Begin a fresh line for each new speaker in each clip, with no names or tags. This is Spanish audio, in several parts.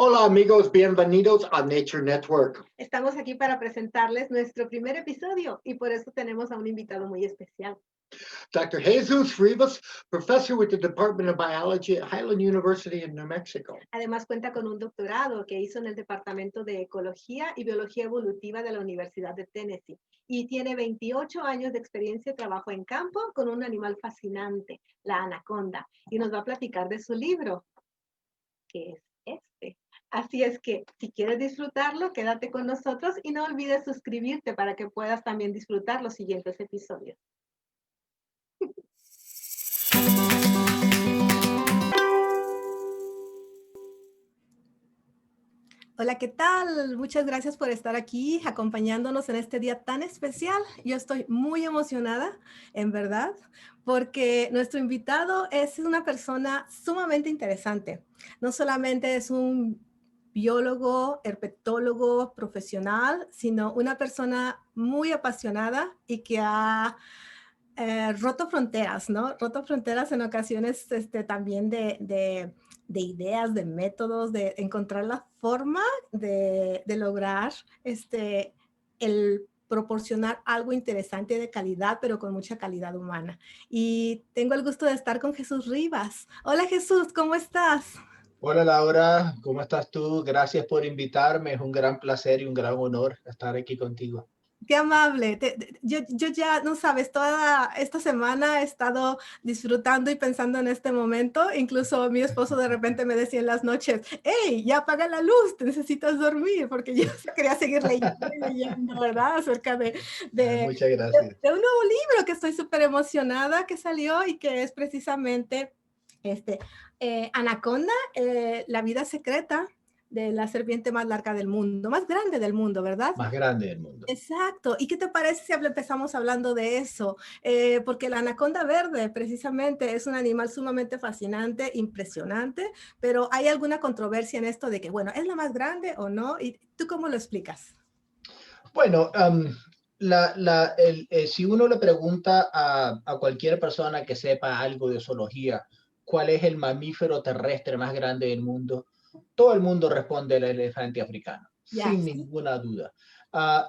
Hola amigos, bienvenidos a Nature Network.
Estamos aquí para presentarles nuestro primer episodio y por eso tenemos a un invitado muy especial.
Dr. Jesus Rivas, professor with the Department of Biology at Highland University in New Mexico.
Además cuenta con un doctorado que hizo en el Departamento de Ecología y Biología Evolutiva de la Universidad de Tennessee y tiene 28 años de experiencia de trabajo en campo con un animal fascinante, la anaconda, y nos va a platicar de su libro, que es este. Así es que si quieres disfrutarlo, quédate con nosotros y no olvides suscribirte para que puedas también disfrutar los siguientes episodios. Hola, ¿qué tal? Muchas gracias por estar aquí acompañándonos en este día tan especial. Yo estoy muy emocionada, en verdad, porque nuestro invitado es una persona sumamente interesante. No solamente es un biólogo, herpetólogo profesional, sino una persona muy apasionada y que ha roto fronteras, ¿no? Roto fronteras en ocasiones también de ideas, de métodos, de encontrar la forma de lograr el proporcionar algo interesante de calidad, pero con mucha calidad humana. Y tengo el gusto de estar con Jesús Rivas. Hola Jesús, ¿cómo estás?
Hola Laura, ¿cómo estás tú? Gracias por invitarme, es un gran placer y un gran honor estar aquí contigo.
Qué amable. Yo ya, no sabes, toda esta semana he estado disfrutando y pensando en este momento. Incluso mi esposo de repente me decía en las noches, hey, ya apaga la luz, te necesitas dormir, porque yo quería seguir leyendo, ¿verdad? Acerca
Muchas gracias.
de un nuevo libro que estoy súper emocionada que salió y que es precisamente Anaconda, la vida secreta de la serpiente más larga del mundo, más grande del mundo, ¿verdad?
Más grande del mundo.
Exacto. ¿Y qué te parece si empezamos hablando de eso? Porque la anaconda verde precisamente es un animal sumamente fascinante, impresionante, pero hay alguna controversia en esto de que, bueno, ¿es la más grande o no? ¿Y tú cómo lo explicas?
Bueno, si uno le pregunta a cualquier persona que sepa algo de zoología, ¿cuál es el mamífero terrestre más grande del mundo? Todo el mundo responde el elefante africano,
Ya,
sin
sí.
ninguna duda.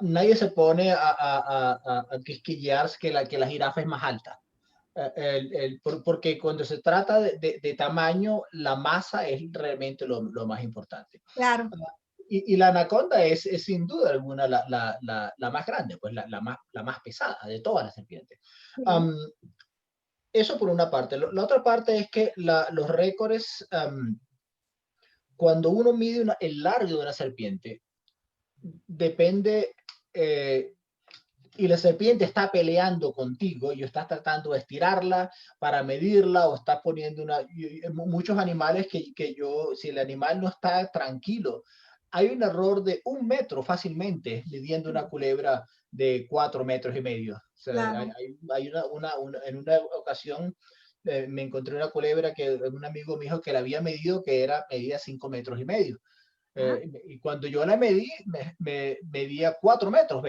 Nadie se pone a quisquillarse que la jirafa es más alta. Porque cuando se trata de tamaño, la masa es realmente lo más importante.
Claro.
Y la anaconda es sin duda alguna la más grande, pues la más pesada de todas las serpientes.
Sí.
Eso por una parte. La otra parte es que los récords, cuando uno mide el largo de una serpiente, depende, y la serpiente está peleando contigo y estás tratando de estirarla para medirla o estás poniendo muchos animales si el animal no está tranquilo, hay un error de 1 metro fácilmente midiendo una culebra de 4,5 metros. O sea,
Claro.
en una ocasión me encontré una culebra que un amigo me dijo que la había medido medía 5,5 metros. Y cuando yo la medí, medía 4,20 metros.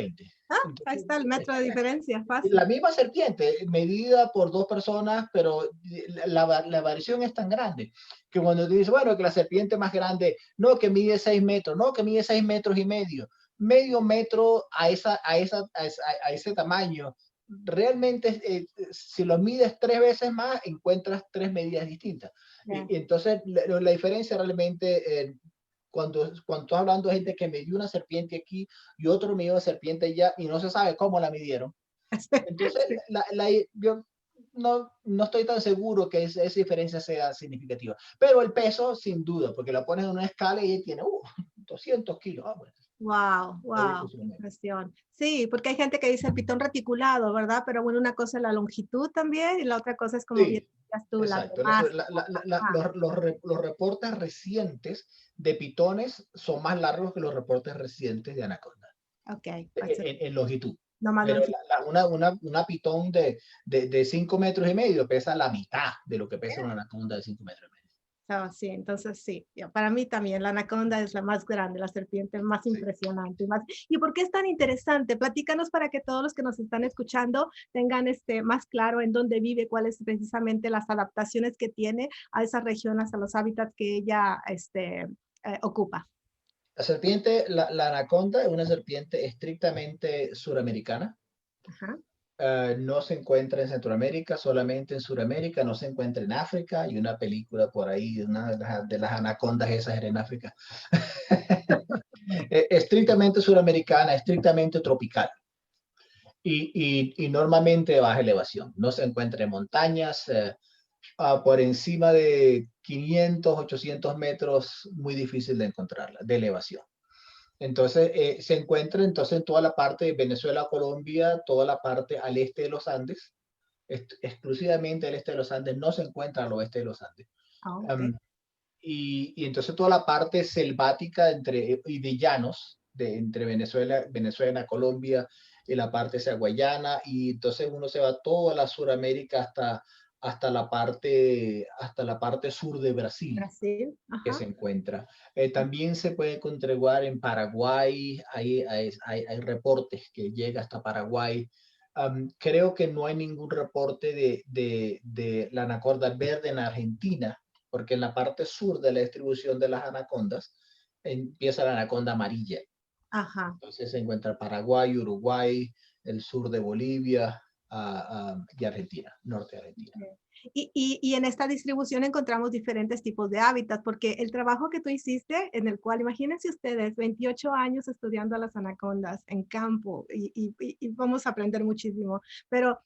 Ahí está el metro de diferencia, fácil.
La misma serpiente medida por 2 personas, pero la variación es tan grande que cuando tú dices, bueno, que la serpiente más grande, no, que mide 6 metros, no, que mide 6,5 metros, medio metro a ese tamaño, realmente si lo mides 3 veces más, encuentras 3 medidas distintas.
Yeah.
Y entonces la diferencia realmente, cuando estás hablando de gente que midió una serpiente aquí y otro midió una serpiente allá y no se sabe cómo la midieron. Entonces, yo no estoy tan seguro que esa diferencia sea significativa. Pero el peso, sin duda, porque la pones en una escala y tiene 200 kilos. Bueno.
Wow, impresión. Sí, porque hay gente que dice el pitón reticulado, ¿verdad? Pero bueno, una cosa es la longitud también y la otra cosa es como
Sí,
bien decías tú,
exacto. Los reportes recientes de pitones son más largos que los reportes recientes de anaconda.
Ok.
En longitud.
No más
Pero
longitud.
una pitón de 5,5 metros pesa la mitad de lo que pesa una anaconda de 5,5 metros.
Oh, sí, entonces sí, para mí también la anaconda es la más grande, la serpiente más impresionante. ¿Y por qué es tan interesante? Platícanos para que todos los que nos están escuchando tengan más claro en dónde vive, cuáles precisamente las adaptaciones que tiene a esas regiones, a los hábitats que ella ocupa?
La serpiente, la anaconda es una serpiente estrictamente suramericana.
Ajá.
No se encuentra en Centroamérica, solamente en Sudamérica, no se encuentra en África, y una película por ahí, una de las anacondas esas era en África. Estrictamente suramericana, estrictamente tropical. Y normalmente de baja elevación. No se encuentra en montañas, por encima de 500, 800 metros, muy difícil de encontrarla, de elevación. Entonces, se encuentra entonces en toda la parte de Venezuela, Colombia, toda la parte al este de los Andes, exclusivamente al este de los Andes, no se encuentra al oeste de los Andes.
Ah, ok.
Um, y entonces toda la parte selvática y de llanos, entre Venezuela, Colombia, y la parte hacia Guayana, y entonces uno se va toda la Suramérica hasta la parte sur de Brasil
Brasil.
que
Ajá.
se encuentra. También se puede encontrar en Paraguay, hay reportes que llega hasta Paraguay. Creo que no hay ningún reporte de la anaconda verde en Argentina, porque en la parte sur de la distribución de las anacondas empieza la anaconda amarilla.
Ajá.
Entonces se encuentra Paraguay, Uruguay, el sur de Bolivia, y Argentina, norte de Argentina.
Y en esta distribución encontramos diferentes tipos de hábitats, porque el trabajo que tú hiciste, en el cual, imagínense ustedes, 28 años estudiando a las anacondas en campo, y vamos a aprender muchísimo, pero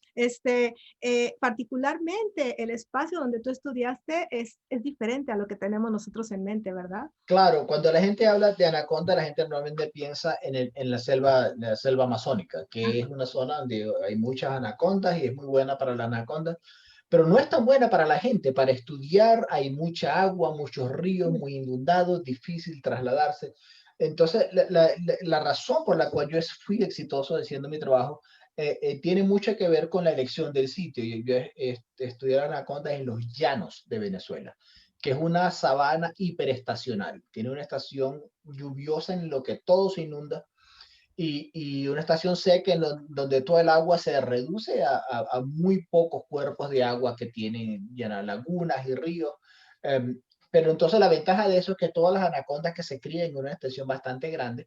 particularmente el espacio donde tú estudiaste es diferente a lo que tenemos nosotros en mente, ¿verdad?
Claro, cuando la gente habla de anaconda, la gente normalmente piensa en la selva amazónica, que es una zona donde hay muchas anacondas y es muy buena para la anaconda, pero no es tan buena para la gente. Para estudiar hay mucha agua, muchos ríos muy inundados, difícil trasladarse. Entonces, la razón por la cual yo fui exitoso haciendo mi trabajo tiene mucho que ver con la elección del sitio. Yo estudié anacondas en los llanos de Venezuela, que es una sabana hiperestacional. Tiene una estación lluviosa en lo que todo se inunda, y una estación seca donde todo el agua se reduce a muy pocos cuerpos de agua que tienen ya lagunas y ríos. Pero entonces la ventaja de eso es que todas las anacondas que se crían en una estación bastante grande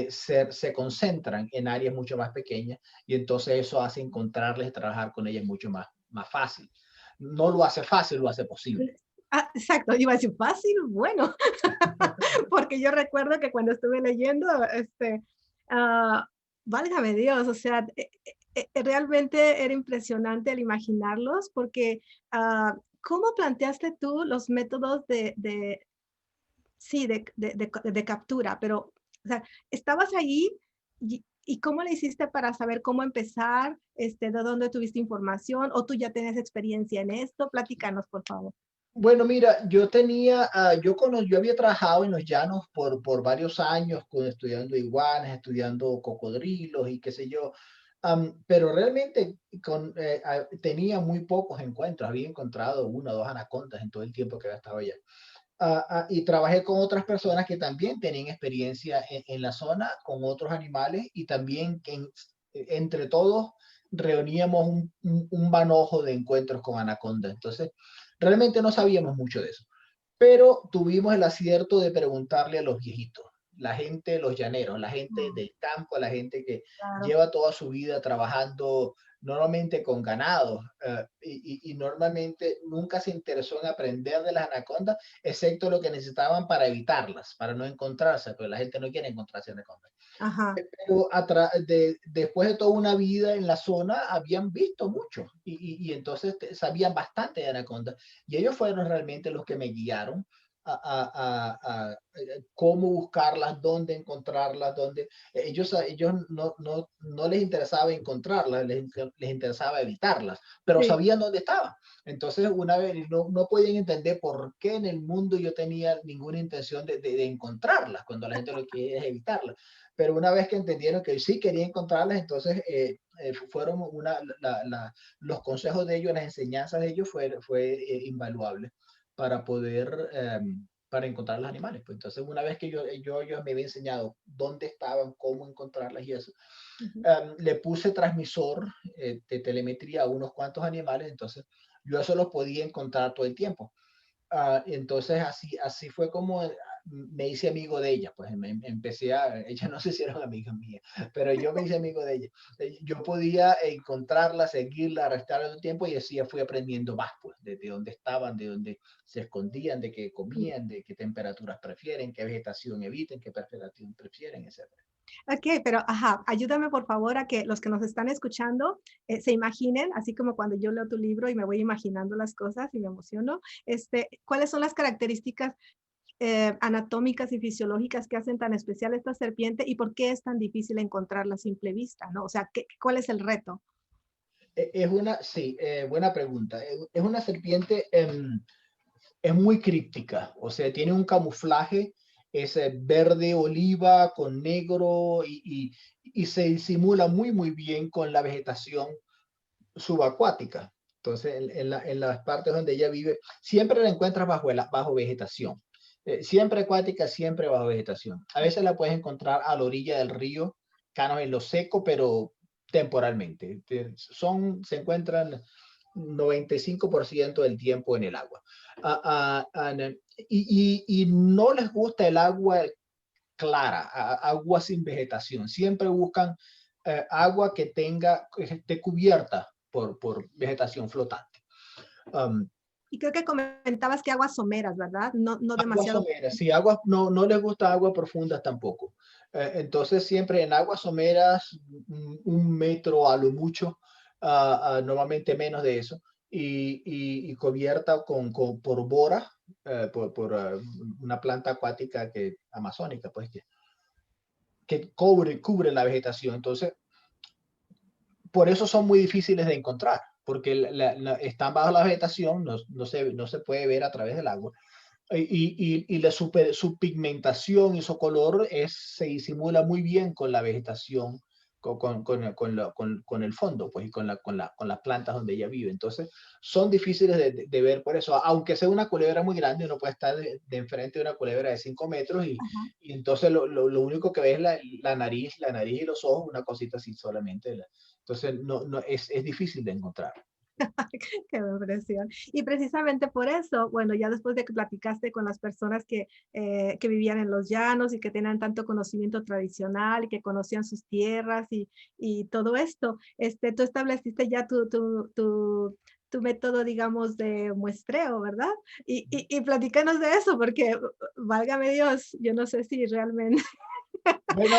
se concentran en áreas mucho más pequeñas, y entonces eso hace encontrarles y trabajar con ellas mucho más fácil. No lo hace fácil, lo hace posible.
Ah, exacto, iba a decir fácil, bueno, porque yo recuerdo que cuando estuve leyendo, ah, válgame Dios, o sea, realmente era impresionante el imaginarlos, porque ¿cómo planteaste tú los métodos sí, de captura? Pero, o sea, estabas allí y ¿cómo le hiciste para saber cómo empezar? ¿De dónde tuviste información? ¿O tú ya tenías experiencia en esto? Platícanos, por favor.
Bueno, mira, yo había trabajado en los llanos por varios años, estudiando iguanas, estudiando cocodrilos y qué sé yo. Pero realmente tenía muy pocos encuentros. Había encontrado una o dos anacondas en todo el tiempo que había estado allá. Y trabajé con otras personas que también tenían experiencia en la zona con otros animales, y también entre todos reuníamos un manojo de encuentros con anacondas. Entonces, realmente no sabíamos mucho de eso, pero tuvimos el acierto de preguntarle a los viejitos, la gente, los llaneros, la gente
Mm,
del campo, la gente que
claro.
lleva toda su vida trabajando normalmente con ganados, y normalmente nunca se interesó en aprender de las anacondas, excepto lo que necesitaban para evitarlas, para no encontrarse, pero la gente no quiere encontrarse anacondas.
Ajá.
Pero después de toda una vida en la zona, habían visto mucho, y entonces sabían bastante de anacondas, y ellos fueron realmente los que me guiaron a cómo buscarlas, dónde encontrarlas, ellos no les interesaba encontrarlas, les interesaba evitarlas, pero
Sí.
sabían dónde estaban. Entonces, una vez no podían entender por qué en el mundo yo tenía ninguna intención de encontrarlas, cuando la gente lo que quiere es evitarlas. Pero una vez que entendieron que sí quería encontrarlas, entonces fueron los consejos de ellos, las enseñanzas de ellos fue invaluable para poder, para encontrar los animales. Pues entonces, una vez que ellos me había enseñado dónde estaban, cómo encontrarlas y eso,
Ujú.
le puse transmisor de telemetría a unos cuantos animales, entonces yo eso los podía encontrar todo el tiempo. Entonces así fue como me hice amigo de ella, pues empecé a, ella no se hicieron amigas mías, pero yo me hice amigo de ella. Yo podía encontrarla, seguirla, arrestarla en un tiempo y así ya fui aprendiendo más, pues, de dónde estaban, de dónde se escondían, de qué comían, de qué temperaturas prefieren, qué vegetación eviten, qué vegetación prefieren, etc.
Ok, pero ajá, ayúdame por favor a que los que nos están escuchando se imaginen, así como cuando yo leo tu libro y me voy imaginando las cosas y me emociono, ¿cuáles son las características anatómicas y fisiológicas que hacen tan especial esta serpiente y por qué es tan difícil encontrarla a simple vista, ¿no? O sea, ¿cuál es el reto?
Es una, sí, buena pregunta. Es una serpiente, es muy críptica, o sea, tiene un camuflaje, es verde oliva con negro y se disimula muy bien con la vegetación subacuática. Entonces, en las partes donde ella vive, siempre la encuentras bajo vegetación. Siempre acuática, siempre bajo vegetación. A veces la puedes encontrar a la orilla del río, canos en lo seco, pero temporalmente. Se encuentran 95% del tiempo en el agua. Y no les gusta el agua clara, agua sin vegetación. Siempre buscan agua que esté cubierta por vegetación flotante. Um,
Y creo que comentabas que aguas someras, ¿verdad? No, no
Aguas
demasiado.
someras, sí, aguas, no les gusta aguas profundas tampoco. Entonces siempre en aguas someras, 1 metro a lo mucho, normalmente menos de eso, y cubierta por bora, por una planta acuática amazónica, pues que cubre la vegetación. Entonces, por eso son muy difíciles de encontrar, porque están bajo la vegetación, no se puede ver a través del agua. Su pigmentación y su color se disimula muy bien con la vegetación, con el fondo, pues, y con las plantas donde ella vive. Entonces, son difíciles de ver por eso. Aunque sea una culebra muy grande, uno puede estar de enfrente de una culebra de 5 metros y entonces lo único que ves es la nariz y los ojos, una cosita así solamente. Entonces, es difícil de encontrar.
Qué impresión. Y precisamente por eso, bueno, ya después de que platicaste con las personas que vivían en los llanos y que tenían tanto conocimiento tradicional y que conocían sus tierras y todo esto, tú estableciste ya tu método, digamos, de muestreo, ¿verdad? Y platícanos de eso, porque, válgame Dios, yo no sé si realmente,
Bueno,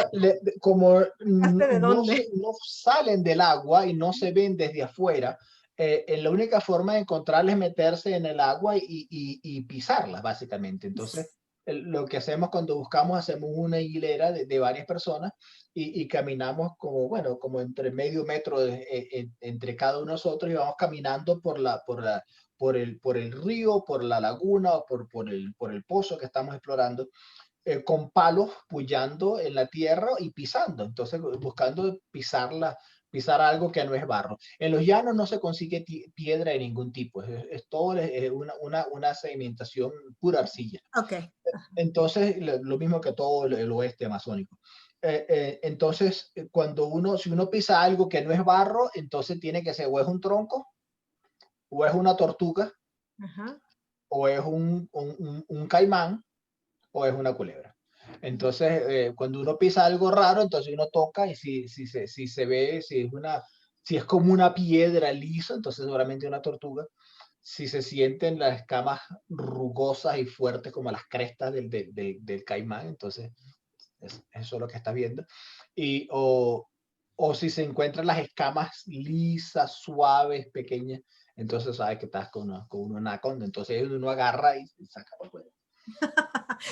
como
¿de dónde?
no salen del agua y no se ven desde afuera, la única forma de encontrarles es meterse en el agua y pisarlas, básicamente. Entonces, lo que hacemos cuando buscamos, hacemos una hilera de varias personas y caminamos como, bueno, como entre medio metro entre cada uno de nosotros y vamos caminando por el río, por la laguna o por el pozo que estamos explorando, con palos pullando en la tierra y pisando, entonces buscando pisar algo que no es barro. En los llanos no se consigue piedra de ningún tipo, es todo una sedimentación pura arcilla.
Ok.
Entonces, lo mismo que todo el oeste amazónico. Entonces, si uno pisa algo que no es barro, entonces tiene que ser o es un tronco, o es una tortuga,
Ajá.
o es un caimán, o es una culebra. Entonces, cuando uno pisa algo raro, entonces uno toca y si se ve, si es como una piedra lisa, entonces seguramente una tortuga. Si se sienten las escamas rugosas y fuertes como las crestas del caimán, entonces eso es lo que estás viendo. O si se encuentran las escamas lisas, suaves, pequeñas, entonces sabes que estás con una anaconda. Entonces uno agarra y saca por fuera.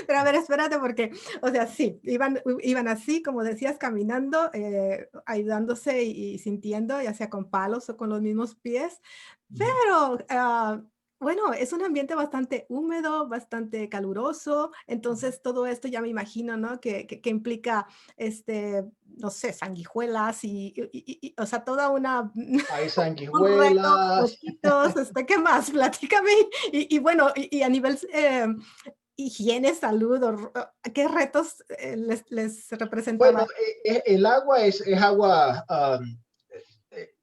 Pero a ver, espérate, porque, o sea, sí, iban así, como decías, caminando, ayudándose y sintiendo, ya sea con palos o con los mismos pies, pero, bueno, es un ambiente bastante húmedo, bastante caluroso, entonces todo esto ya me imagino, ¿no? Que implica, no sé, sanguijuelas o sea, toda una,
Hay
un reto,
sanguijuelas.
mosquitos, ¿qué más? Platícame. Y bueno, y a nivel higiene, salud, ¿qué retos les
Bueno,
representaba?
el agua es agua eh,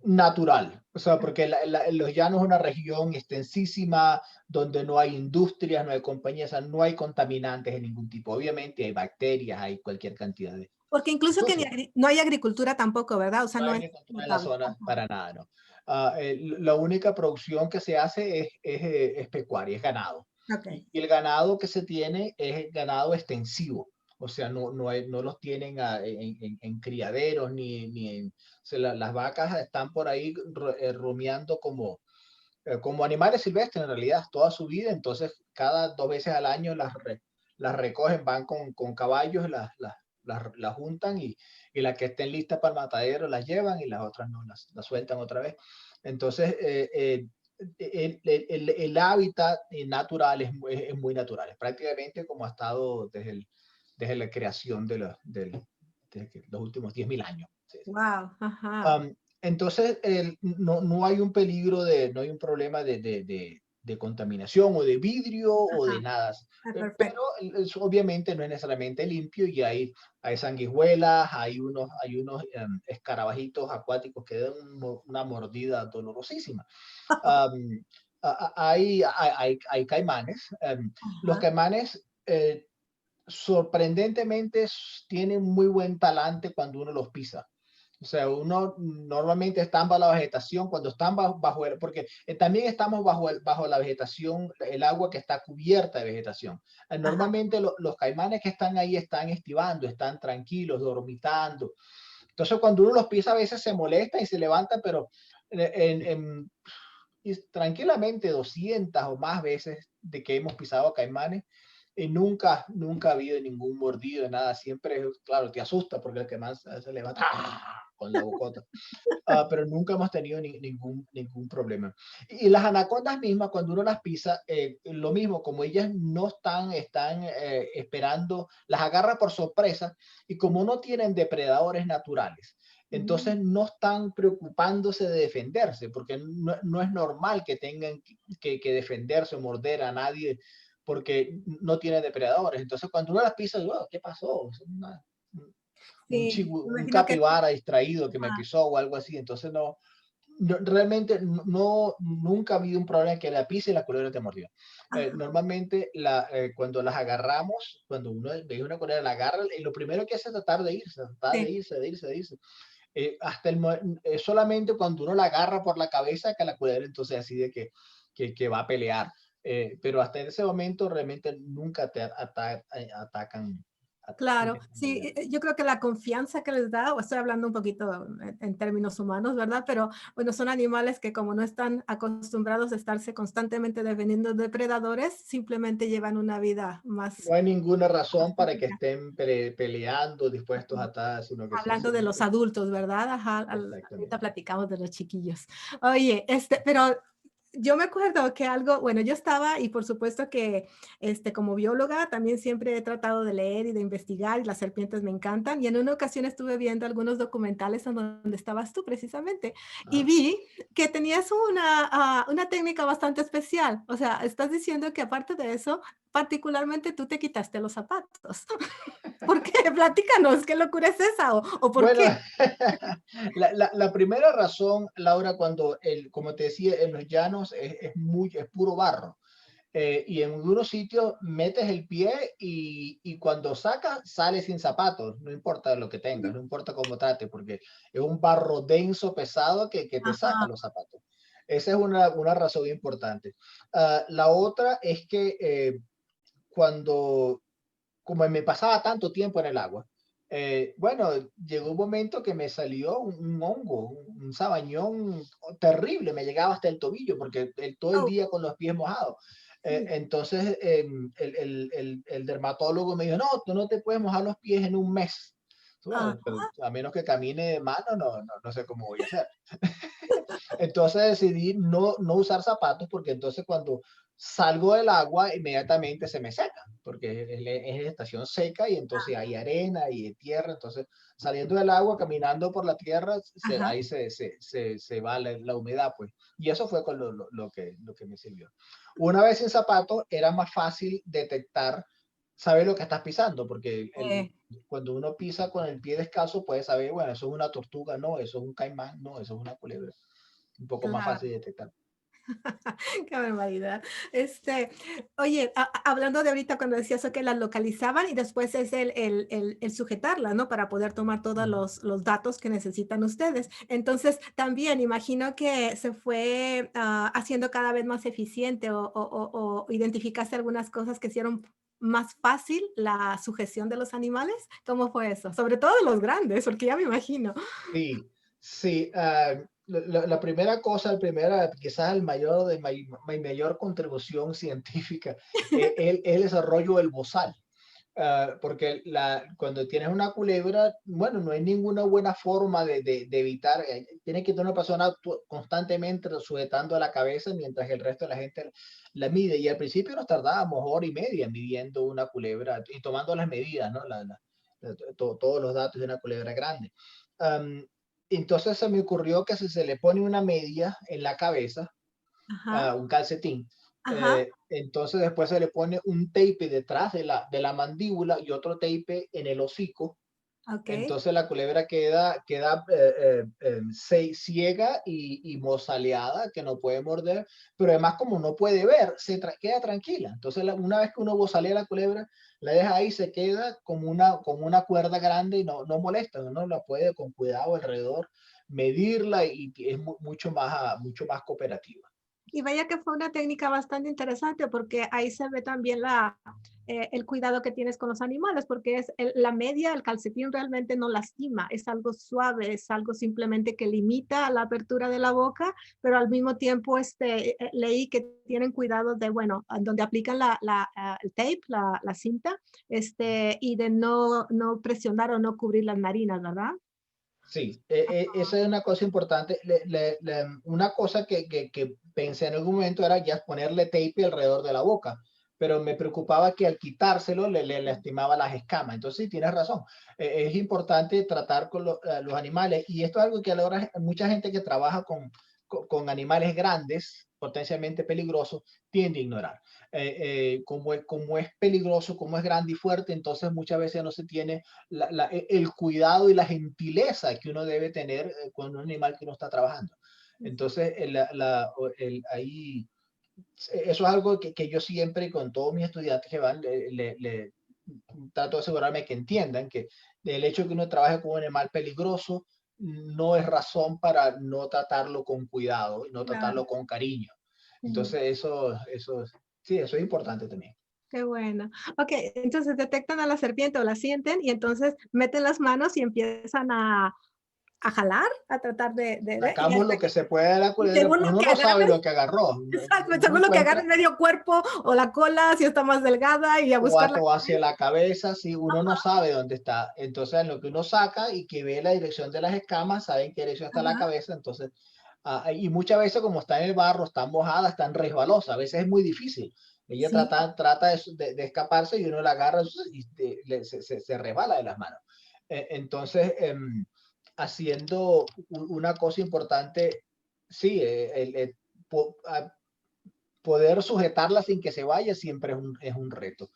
natural. O sea, porque los llanos es una región extensísima donde no hay industrias, no hay compañías, o sea, no hay contaminantes de ningún tipo. Obviamente hay bacterias, hay cualquier cantidad de
Porque incluso que
sucios.
no hay agricultura tampoco, ¿verdad? O sea,
No
no
hay
es
agricultura en la
notable.
zona para nada, ¿no? La única producción que se hace es pecuaria, es ganado.
Ok.
Y el ganado que se tiene es ganado extensivo. O sea, no los tienen en criaderos ni en... O sea, las vacas están por ahí rumiando como animales silvestres en realidad, toda su vida. Entonces, cada 2 veces al año las recogen, van con caballos, las juntan y las que estén listas para el matadero las llevan y las otras no, las sueltan otra vez. Entonces, el hábitat natural es muy natural, es prácticamente como ha estado desde la creación de los últimos 10.000 años. Sí, sí.
Wow. Ajá.
Entonces, no hay un peligro no hay un problema de contaminación o de vidrio o de
Ajá.
nada. Pero
Perfecto.
obviamente no es necesariamente limpio y hay sanguijuelas, escarabajitos acuáticos que dan una mordida dolorosísima. Am, hay caimanes. Los
Ajá.
caimanes sorprendentemente tienen muy buen talante cuando uno los pisa. O sea, uno normalmente están bajo la vegetación, cuando están porque también estamos bajo la vegetación, el agua que está cubierta de vegetación.
Ajá.
Normalmente los caimanes que están ahí están estivando, están tranquilos, dormitando. Entonces, cuando uno los pisa, a veces se molesta y se levanta, pero tranquilamente 200 o más veces de que hemos pisado caimanes, y nunca ha habido ningún mordido, nada. Siempre, claro, te asusta porque el caimán se levanta con la bocota. Pero nunca hemos tenido ningún problema. Y las anacondas mismas, cuando uno las pisa, lo mismo, como ellas no están esperando, las agarra por sorpresa y como no tienen depredadores naturales,
Mm.
entonces no están preocupándose de defenderse, porque no es normal que tengan que defenderse o morder a nadie porque no tienen depredadores. Entonces cuando uno las pisa, wow, ¿qué pasó? Es
Sí, me
un
imagino que
capibara distraído que me
ajá,
pisó o algo así. Entonces realmente nunca ha habido un problema que la pise y la culebra te mordió.
ajá,
Normalmente cuando las agarramos, cuando uno ve una culebra, la agarra y lo primero que hace es tratar de irse,
sí.
de irse. Solamente cuando uno la agarra por la cabeza que la culebra entonces decide que va a pelear. Pero hasta ese momento realmente nunca te atacan.
Claro, sí, yo creo que la confianza que les da, o estoy hablando un poquito en términos humanos, ¿verdad? Pero bueno, son animales que como no están acostumbrados a estarse constantemente defendiendo de depredadores, simplemente llevan una vida más
No hay ninguna razón para que
pacífica.
estén peleando, dispuestos a atar, sino que
Hablando de los
sencillamente.
adultos, ¿verdad? Ajá, ahorita
Exactamente.
platicamos de los chiquillos. Oye, pero yo me acuerdo que algo, bueno, yo estaba y por supuesto que como bióloga también siempre he tratado de leer y de investigar y las serpientes me encantan y en una ocasión estuve viendo algunos documentales en donde estabas tú precisamente y
Ajá.
vi que tenías una técnica bastante especial. O sea, estás diciendo que aparte de eso, particularmente tú te quitaste los zapatos. ¿Por qué? Platícanos, ¿qué locura es esa? ¿O por
Bueno,
qué?
la primera razón, Laura, como te decía, en los llanos es puro barro. Y en algunos sitios metes el pie y cuando sacas, sale sin zapatos, no importa lo que tengas, no importa cómo trate, porque es un barro denso, pesado que te saca
Ajá,
los zapatos. Esa es una razón importante. La otra es que cuando, como me pasaba tanto tiempo en el agua, bueno, llegó un momento que me salió un hongo, un sabañón terrible, me llegaba hasta el tobillo porque todo el
oh,
día con los pies mojados.
sí,
Entonces el dermatólogo me dijo, no, tú no te puedes mojar los pies en un mes.
ah,
Bueno, pero a menos que camine de mano, no sé cómo voy a hacer. Entonces decidí no usar zapatos porque entonces cuando salgo del agua inmediatamente se me seca, porque es estación seca y entonces hay arena y tierra, entonces saliendo del agua, caminando por la tierra,
ajá.
ahí se va la humedad, pues. Y eso fue con lo que me sirvió. Una vez sin zapatos era más fácil detectar, saber lo que estás pisando, porque
eh,
cuando uno pisa con el pie descalzo puede saber, bueno, eso es una tortuga, no, eso es un caimán, no, eso es una culebra. un poco más
Claro.
fácil de detectar.
Qué barbaridad. Oye, hablando de ahorita cuando decías eso que las localizaban y después es el sujetarla, ¿no? Para poder tomar todos
Ujú.
los datos que necesitan ustedes. Entonces, también imagino que se fue haciendo cada vez más eficiente o identificaste algunas cosas que hicieron más fácil la sujeción de los animales. ¿Cómo fue eso? Sobre todo los grandes, porque ya me imagino.
Sí, sí. La primera cosa, quizás el mayor de mi mayor contribución científica, es el desarrollo del bozal. Porque cuando tienes una culebra, bueno, no hay ninguna buena forma de evitar, tiene que tener una persona constantemente sujetando la cabeza mientras el resto de la gente la mide. Y al principio nos tardábamos hora y media midiendo una culebra y tomando las medidas, ¿no? Todos los datos de una culebra grande. Am, entonces se me ocurrió que si se le pone una media en la cabeza,
Ajá,
un calcetín.
ajá,
Entonces después se le pone un tape detrás de la mandíbula y otro tape en el hocico.
ok.
Entonces la culebra queda ciega y mozaleada, que no puede morder, pero además como no puede ver, queda tranquila. Entonces una vez que uno mozalea la culebra, la deja ahí, se queda como una cuerda grande y no molesta, uno la puede con cuidado alrededor medirla y es mucho más cooperativa.
Y vaya que fue una técnica bastante interesante porque ahí se ve también el cuidado que tienes con los animales, porque es la media, el calcetín realmente no lastima, es algo suave, es algo simplemente que limita la apertura de la boca, pero al mismo tiempo leí que tienen cuidado de, bueno, donde aplican el tape, la cinta, y de no presionar o no cubrir las narinas, ¿verdad?
Sí, esa es una cosa importante. Una cosa que pensé en algún momento era ya ponerle tape alrededor de la boca, pero me preocupaba que al quitárselo le lastimaba las escamas. Entonces, sí, tienes razón. Es importante tratar con los animales y esto es algo que a la hora mucha gente que trabaja con animales grandes, potencialmente peligrosos, tiende a ignorar. Como es peligroso, como es grande y fuerte, entonces muchas veces no se tiene el cuidado y la gentileza que uno debe tener con un animal que uno está trabajando. Entonces, ahí, eso es algo que yo siempre con todos mis estudiantes que van, trato de asegurarme que entiendan que el hecho de que uno trabaje con un animal peligroso no es razón para no tratarlo con cuidado y no
Claro.
tratarlo con cariño.
Ujú.
Entonces, sí, eso es importante también.
Qué bueno. Ok, entonces detectan a la serpiente o la sienten y entonces meten las manos y empiezan a jalar, a tratar de ver, y
Sacamos
hasta
lo que se puede de la
y
culebra,
según lo
uno
que
no sabe
agarren,
lo que agarró,
exacto,
uno
según lo que agarren
encuentra
medio cuerpo o la cola, si está más delgada y a buscar la
o hacia la cabeza, si uno no sabe dónde está. Entonces, en lo que uno saca y que ve la dirección de las escamas, sabe en qué dirección está la
ajá,
cabeza. Entonces, y muchas veces, como está en el barro, están mojadas, están resbalosas. A veces es muy difícil. Ella
sí,
trata de escaparse y uno la agarra y se resbala de las manos. Entonces, haciendo una cosa importante, sí, po- a- poder sujetarla sin que se vaya siempre es un reto.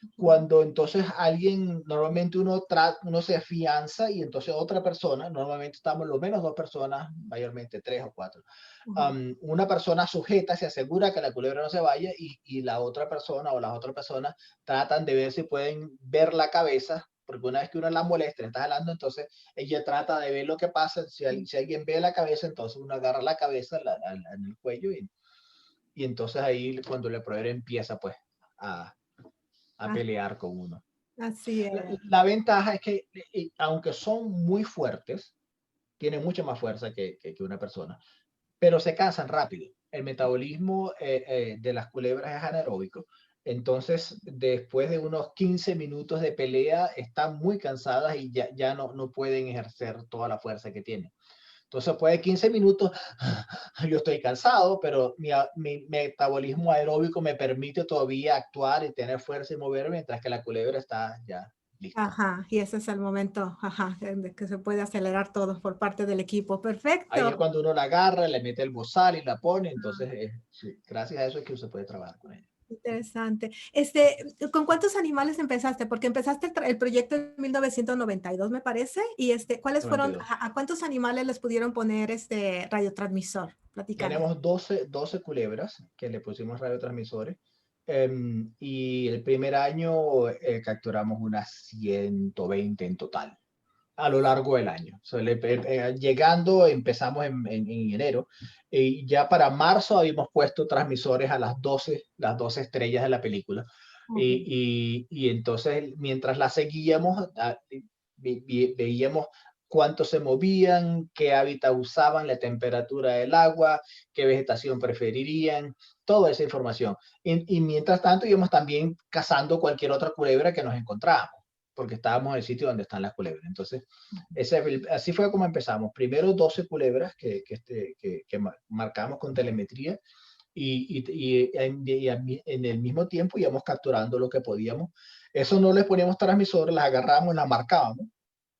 ujú,
Cuando entonces alguien, normalmente uno se afianza y entonces otra persona, normalmente estamos lo menos dos personas, mayormente tres o cuatro,
ujú,
una persona sujeta, se asegura que la culebra no se vaya y la otra persona o las otras personas tratan de ver si pueden ver la cabeza, porque una vez que uno la molesta, le está jalando, entonces ella trata de ver lo que pasa, si alguien ve la cabeza, entonces uno agarra la cabeza en el cuello y entonces ahí cuando el proveedor empieza pues a, a
ah,
pelear con uno.
así
La,
es.
la ventaja es que, aunque son muy fuertes, tienen mucha más fuerza que una persona, pero se cansan rápido. El metabolismo de las culebras es anaeróbico. Entonces, después de unos 15 minutos de pelea, están muy cansadas y ya no pueden ejercer toda la fuerza que tienen. Entonces, después de 15 minutos, yo estoy cansado, pero mi metabolismo aeróbico me permite todavía actuar y tener fuerza y moverme, mientras que la culebra está ya lista.
Ajá, y ese es el momento, ajá, de que se puede acelerar todo por parte del equipo.
Ahí
Perfecto.
es cuando uno la agarra, le mete el bozal y la pone, entonces sí, gracias a eso es que se puede trabajar con ella.
Interesante. ¿Con cuántos animales empezaste? Porque empezaste el proyecto en 1992, me parece. Y ¿cuáles fueron,
92.
a cuántos animales les pudieron poner este radiotransmisor? Platícanos.
Tenemos 12 culebras que le pusimos radiotransmisores. Y el primer año capturamos unas 120 en total a lo largo del año. Llegando, empezamos en enero y ya para marzo habíamos puesto transmisores a las 12 estrellas de la película. Y entonces, mientras la seguíamos, veíamos cuánto se movían, qué hábitat usaban, la temperatura del agua, qué vegetación preferirían, toda esa información. Y mientras tanto íbamos también cazando cualquier otra culebra que nos encontrábamos, porque estábamos en el sitio donde están las culebras. Entonces, así fue como empezamos. Primero 12 culebras que marcamos con telemetría y en el mismo tiempo íbamos capturando lo que podíamos. Eso no les poníamos transmisores, las agarrábamos, las marcábamos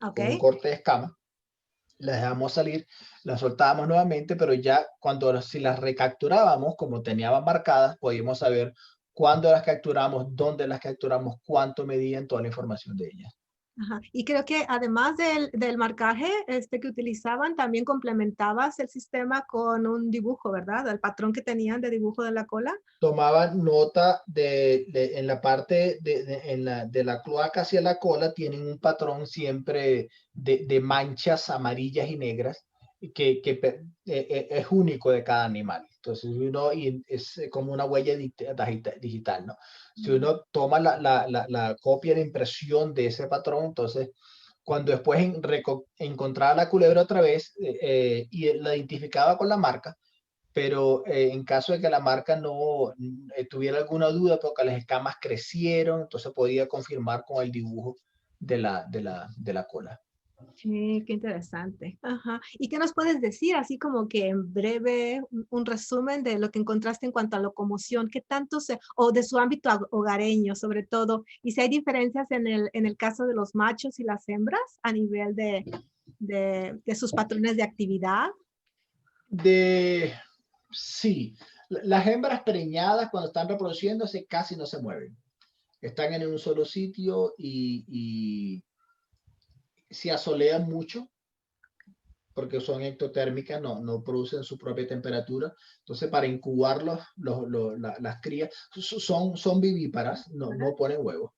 con un corte de escama, las dejamos salir, las soltábamos nuevamente, pero ya si las recapturábamos, como teníamos marcadas, podíamos saber cuándo las capturamos, dónde las capturamos, cuánto medían, toda la información de ellas.
Ajá. Y creo que además del marcaje que utilizaban, también complementabas el sistema con un dibujo, ¿verdad? El patrón que tenían de dibujo de la cola.
Tomaban nota en la parte de la cloaca hacia la cola, tienen un patrón siempre de manchas amarillas y negras que es único de cada animal. Entonces y es como una huella digital, ¿no? Si uno toma la copia de impresión de ese patrón, entonces cuando después encontraba la culebra otra vez y la identificaba con la marca, pero en caso de que la marca no tuviera alguna duda porque las escamas crecieron, entonces podía confirmar con el dibujo de la cola.
Sí, qué interesante. Ajá. ¿Y qué nos puedes decir, así como que en breve, un resumen de lo que encontraste en cuanto a locomoción? ¿Qué tanto o de su ámbito hogareño, sobre todo? Y si hay diferencias en el caso de los machos y las hembras a nivel de sus patrones de actividad.
Sí, las hembras preñadas cuando están reproduciéndose casi no se mueven. Están en un solo sitio y se asolean mucho porque son ectotérmicas, no producen su propia temperatura. Entonces, para incubar las crías, son vivíparas, no ponen huevos.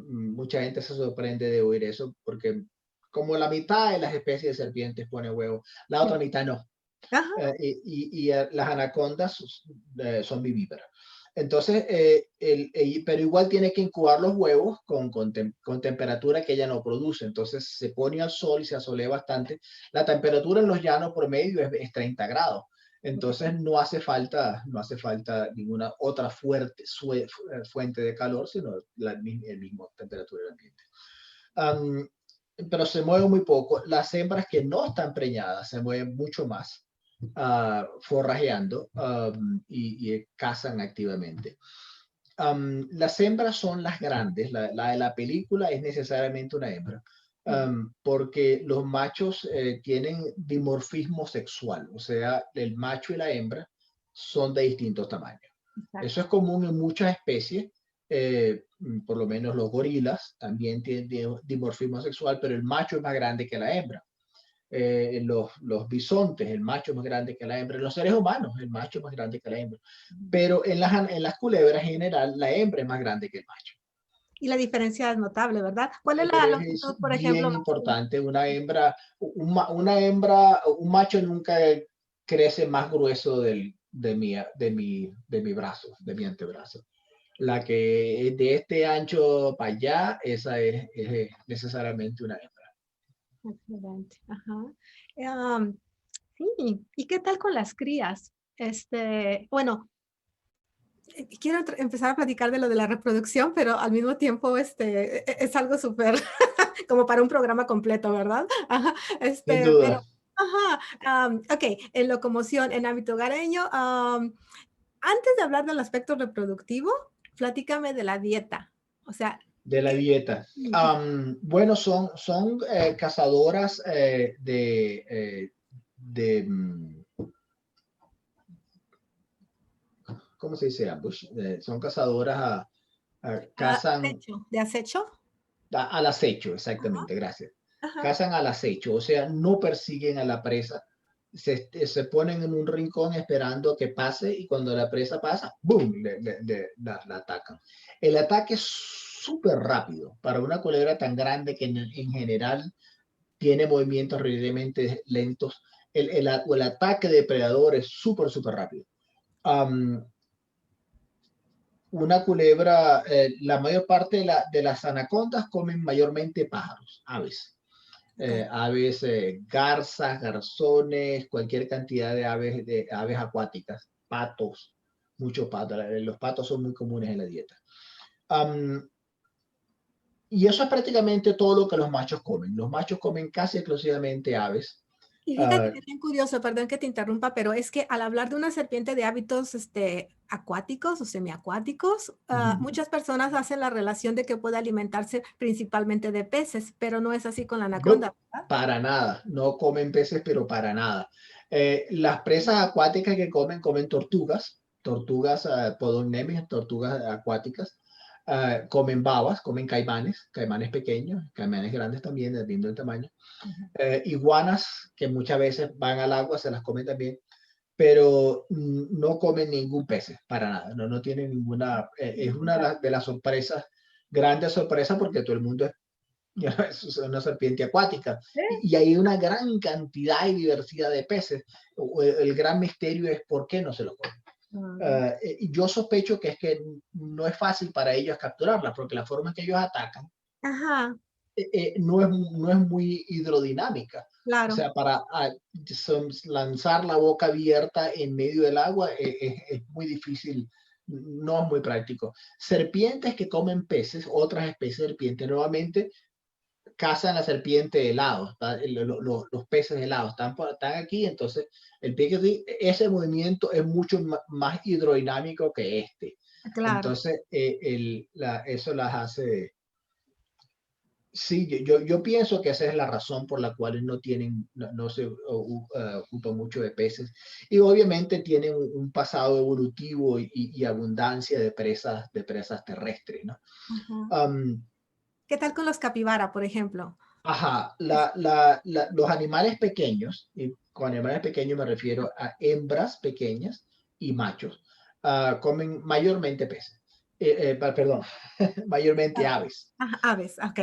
Mucha gente se sorprende de oír eso porque como la mitad de las especies de serpientes ponen huevos, la otra mitad no.
Ajá.
Las anacondas son vivíparas. Entonces, pero igual tiene que incubar los huevos con temperatura que ella no produce. Entonces se pone al sol y se asolea bastante. La temperatura en los llanos promedio es 30 grados. Entonces no hace falta ninguna otra fuente de calor, sino el mismo temperatura del ambiente. Pero se mueve muy poco. Las hembras que no están preñadas se mueven mucho más. Forrajeando y cazan activamente. Las hembras son las grandes, la de la película es necesariamente una hembra, porque los machos tienen dimorfismo sexual, o sea, el macho y la hembra son de distintos tamaños.
Exacto.
Eso es común en muchas especies, por lo menos los gorilas también tienen dimorfismo sexual, pero el macho es más grande que la hembra. Los bisontes, el macho es más grande que la hembra. En los seres humanos, el macho es más grande que la hembra. Pero en las culebras en general, la hembra es más grande que el macho.
Y la diferencia es notable, ¿verdad? ¿Cuál es la
Pero es
longitud, por
bien
ejemplo?
importante. Un macho nunca crece más grueso de mi brazo, de mi antebrazo. La que es de este ancho para allá, esa es necesariamente una hembra.
Excelente. Ajá. Sí. ¿Y qué tal con las crías? Bueno, quiero empezar a platicar de lo de la reproducción, pero al mismo tiempo es algo súper como para un programa completo, ¿verdad? Ajá,
Sin duda.
pero, ajá, ok, en locomoción, en hábito hogareño, antes de hablar del aspecto reproductivo, platícame de la dieta. O sea,
De la
¿qué?
dieta. Bueno, son cazadoras ¿cómo se dice ambush? Son cazadoras, cazan
¿De acecho?
al acecho, exactamente, gracias.
Ajá.
Cazan al acecho, o sea, no persiguen a la presa se ponen en un rincón esperando que pase y cuando la presa pasa, ¡boom!, la atacan. El ataque es súper rápido para una culebra tan grande que en general tiene movimientos relativamente lentos. El ataque de depredador es súper, súper rápido. Una culebra, la mayor parte de las anacondas comen mayormente pájaros, aves. Aves, garzas, garzones, cualquier cantidad de aves acuáticas, patos, muchos patos. Los patos son muy comunes en la dieta. Y eso es prácticamente todo lo que los machos comen. Los machos comen casi exclusivamente aves.
Y fíjate que es bien curioso, perdón que te interrumpa, pero es que al hablar de una serpiente de hábitos acuáticos o semiacuáticos, muchas personas hacen la relación de que puede alimentarse principalmente de peces, pero no es así con la
No,
anaconda, ¿verdad?
para nada. No comen peces, pero para nada. Las presas acuáticas que comen tortugas, tortugas podognemis, tortugas acuáticas. Comen babas, comen caimanes pequeños, caimanes grandes también, dependiendo del tamaño. Iguanas, que muchas veces van al agua, se las comen también, pero no comen ningún pez, para nada. No tienen ninguna. Es una de las sorpresas, grandes sorpresas, porque todo el mundo es una serpiente acuática. Y hay una gran cantidad y diversidad de peces. El gran misterio es por qué no se los comen. Y yo sospecho que es que no es fácil para ellos capturarla, porque la forma en que ellos atacan
Ajá,
no es muy hidrodinámica. O
claro.
sea, para lanzar la boca abierta en medio del agua es muy difícil, no es muy práctico. Serpientes que comen peces, otras especies de serpientes, nuevamente cazan la serpiente helado, los peces helados están aquí, entonces el pie, ese movimiento es mucho más hidrodinámico que este.
Claro.
Entonces, eso las hace. Sí, yo pienso que esa es la razón por la cual no se ocupa mucho de peces. Y obviamente tienen un pasado evolutivo y abundancia de presas terrestres, ¿no?
Ajá.
Um,
¿Qué tal con los capibara, por ejemplo?
Ajá, los animales pequeños, y con animales pequeños me refiero a hembras pequeñas y machos, comen mayormente peces, perdón, mayormente aves.
Ajá, aves, ok.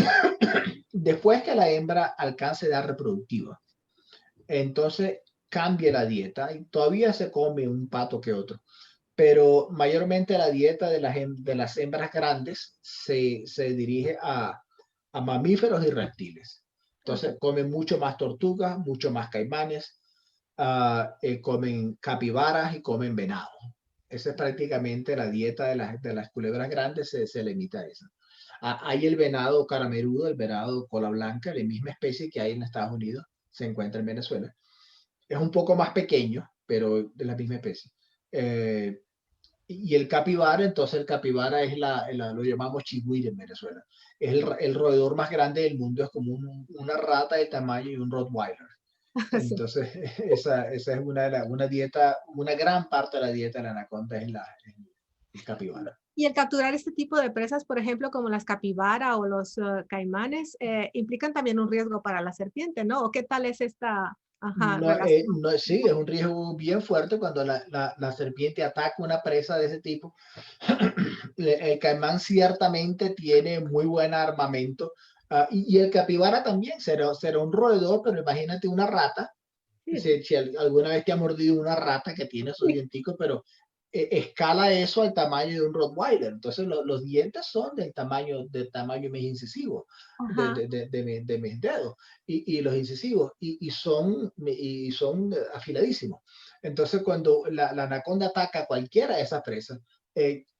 Después que la hembra alcance edad reproductiva, entonces cambia la dieta y todavía se come un pato que otro, pero mayormente la dieta de las hembras grandes se dirige a mamíferos y reptiles.
Ok.
Entonces comen mucho más tortugas, mucho más caimanes, comen capibaras y comen venado. Esa es prácticamente la dieta de las culebras grandes, se limita a eso. Hay el venado caramerudo, el venado cola blanca, la misma especie que hay en Estados Unidos, se encuentra en Venezuela. Es un poco más pequeño, pero de la misma especie. Y el capibara, entonces el capibara es lo llamamos chigüire en Venezuela. Es el roedor más grande del mundo, es como una rata de tamaño y un rottweiler.
Sí.
Entonces, esa es una dieta, una gran parte de la dieta de la anaconda es el capibara.
Y el capturar este tipo de presas, por ejemplo, como las capibara o los caimanes, implican también un riesgo para la serpiente, ¿no? ¿O qué tal es esta, ajá,
No,
relación?
sí, es un riesgo bien fuerte cuando la serpiente ataca una presa de ese tipo. El caimán ciertamente tiene muy buen armamento, y el capibara también será un roedor, pero imagínate una rata.
Sí,
Si alguna vez te ha mordido una rata que tiene sus
sí.
dienticos, pero escala eso al tamaño de un Rottweiler. Entonces los dientes son del tamaño de mis incisivos,
Ajá.
de mis dedos, y los incisivos, y son afiladísimos. Entonces cuando la anaconda ataca a cualquiera de esas presas,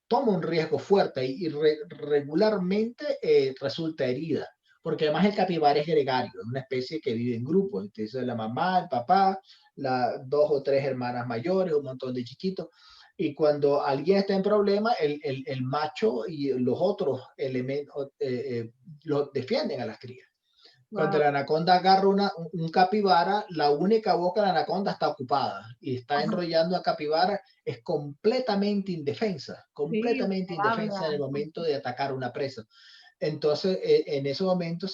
toma un riesgo fuerte y regularmente resulta herida. Porque además el capibara es gregario, es una especie que vive en grupos. Entonces la mamá, el papá, dos o tres hermanas mayores, un montón de chiquitos. Y cuando alguien está en problema, el macho y los otros elementos lo defienden a las crías. Cuando
Wow.
la anaconda agarra un capibara, la única boca de la anaconda está ocupada y está
Ajá.
enrollando a capibara, es
Sí,
completamente indefensa en el
vulnerable.
momento de atacar una presa. Entonces, en ese momento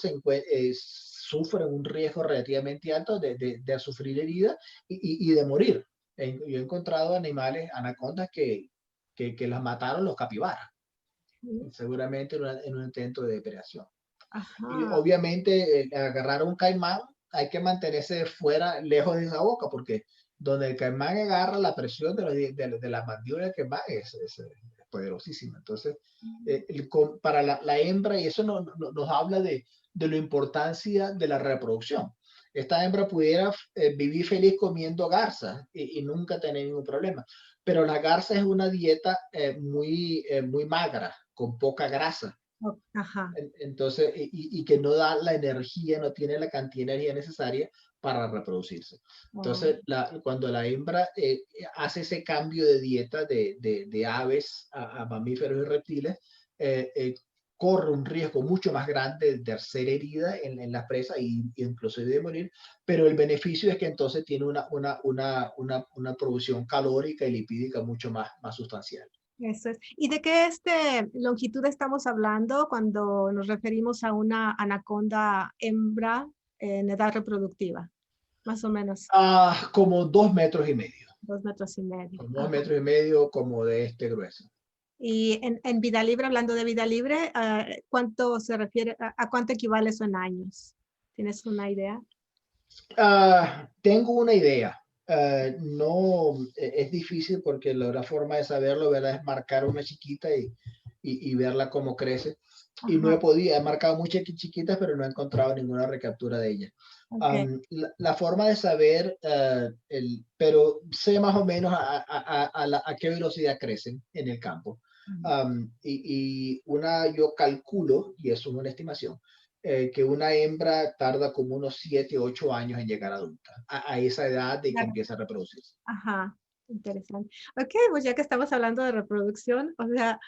sufren un riesgo relativamente alto de sufrir heridas y de morir. Yo he encontrado animales, anacondas, que las mataron los capibaras, seguramente en un intento de depredación. Y
Ajá.
obviamente agarrar a un caimán hay que mantenerse fuera, lejos de esa boca, porque donde el caimán agarra, la presión de la mandíbula del caimán es poderosísima. Entonces, para la hembra, y eso nos habla de la importancia de la reproducción. Esta hembra pudiera vivir feliz comiendo garza y nunca tener ningún problema, pero la garza es una dieta muy magra, con poca grasa.
Ajá.
Entonces, y que no da la energía, no tiene la cantidad de energía necesaria para reproducirse.
Oh,
Entonces, cuando la hembra hace ese cambio de dieta de aves a mamíferos y reptiles, corre un riesgo mucho más grande de ser herida en la presa e incluso de morir, pero el beneficio es que entonces tiene una producción calórica y lipídica mucho más sustancial.
eso es. ¿Y de qué longitud estamos hablando cuando nos referimos a una anaconda hembra en edad reproductiva? Más o menos
Como 2,5 metros.
2,5 metros.
Como dos
Ajá.
metros y medio, como de este grueso.
Y en vida libre, hablando de vida libre, ¿cuánto se refiere, a cuánto equivale eso en años? ¿Tienes una idea?
Tengo una idea. No, es difícil porque la forma de saberlo, ¿verdad? Es marcar una chiquita y verla cómo crece. Y no
Ajá,
he marcado muchas chiquitas, pero no he encontrado ninguna recaptura de ellas.
ok.
La forma de saber, pero sé más o menos a qué velocidad crecen en el campo. Yo calculo, y eso es una estimación, que una hembra tarda como unos 7, 8 años en llegar adulta, a esa edad de que
Claro.
empieza a reproducirse.
Ajá, interesante. Ok, pues ya que estamos hablando de reproducción, o sea,